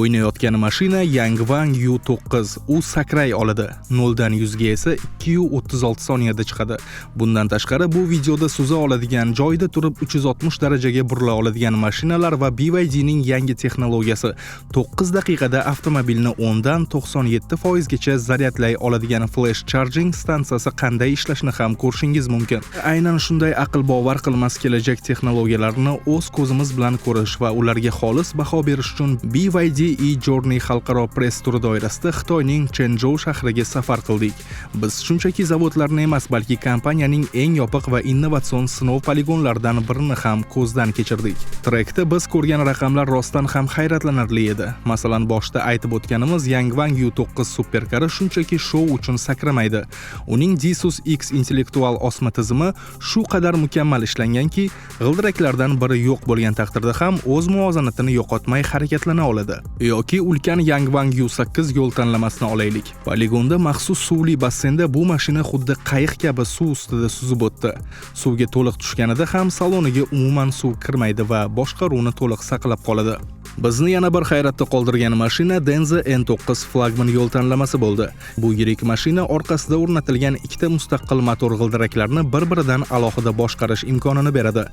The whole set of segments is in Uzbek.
O'ynayotgan mashina Yangwang U9. U sakray oladi. 0 dan 100 ga esa 2:36 soniyada chiqadi. Bundan tashqari bu videoda suza oladigan, joyida turib 360 darajaga burila oladigan mashinalar va BYDning yangi texnologiyasi 9 daqiqada avtomobilni 10 dan 97% gacha zaryadlay oladigan flash charging stansiyasi qanday ishlashini ham ko'rishingiz mumkin. Aynan shunday aql bovar qilmas kelajak texnologiyalarni o'z ko'zimiz bilan ko'rish va ularga xolis baho berish uchun BYD e-Journey xalqaro press turi doirasida Xitoyning Chenzhou shahriga safar qildik. Biz shunchaki zavodlarni emas, balki kompaniyaning eng yopiq va innovatsion sinov poligonlaridan birini ham ko'zdan kechirdik. Trekda biz ko'rgan raqamlar rostdan ham hayratlanarli edi. Masalan, boshda aytib o'tganimiz Yangwang U9 superkari shunchaki shou uchun sakramaydi. Uning Disus X intellektual osma tizimi shu qadar mukammal ishlanganki, g'ildiraklardan biri yo'q bo'lgan taqdirda ham o'z muvozanatini yo'qotmay harakatlana oladi. Yoki ulkan Yangwang U8 yo'l tanlamasini olaylik. Poligonda maxsus suvli bassenda bu mashina xuddi qayiq kabi suv ustida suzib o'tdi. Suvga to'liq tushganida ham saloniga umuman suv kirmaydi va boshqaruvni to'liq saqlab qoladi. Bizni yana bir hayratda qoldirgan mashina Denza N9 flagman yo'l tanlamasi bo'ldi. Bu yirik mashina orqasida o'rnatilgan ikkita mustaqil motor g'ildiraklarni bir-biridan alohida boshqarish imkonini beradi.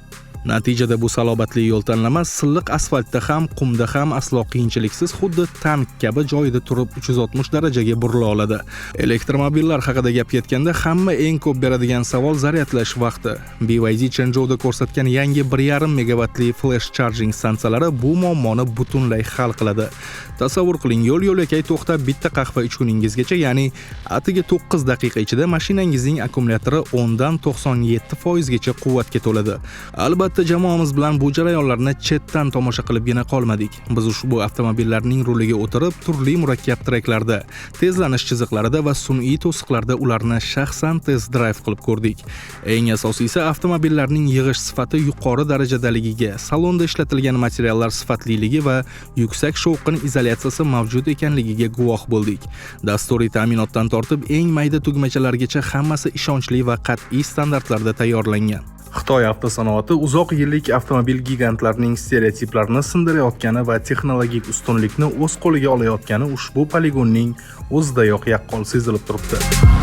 Natijada bu salobatli yo'l tanlama silliq asfaltda ham, qumda ham aslo qiyinchiliksiz xuddi tank kabi joyida turib 360 darajaga burila oladi. Elektromobillar haqida gap ketganda hamma eng ko'p beradigan savol zaryadlash vaqti. BYD Chenzhouda ko'rsatgan yangi 1,5 megavatli flash charging stansiyalari bu muammoni butunlay hal qiladi. Tasavvur qiling, yo'l-yo'lakay to'xtab bitta qahva ichguningizgacha, ya'ni atiga 9 daqiqa ichida mashinangizning akkumulyatori 10 dan 97% gacha quvvatga to'ladi. Albatta, jamoamiz bilan bu jarayonlarni chetdan tomosha qilibgina qolmadik. Biz ushbu avtomobillarning ruliga o'tirib, turli murakkab treklarda, tezlanish chiziqlarida va sun'iy to'siqlarda ularni shaxsan test drive qilib ko'rdik. Eng asosiysi, avtomobillarning yig'ish sifati yuqori darajadaligiga, salonda ishlatilgan materiallar sifatliligi va yuksak shovqin izolyatsiyasi mavjud ekanligiga guvoh bo'ldik. Dasturiy ta'minotdan tortib eng mayda tugmachalargacha hammasi ishonchli va qat'iy standartlarda tayyorlangan. Xitoy avtosanoati uzoq yillik avtomobil gigantlarining stereotiplarini sindirayotgani va texnologik ustunlikni o'z qo'liga olayotgani ushbu poligonning o'zidayoq yaqqol sezilib turibdi.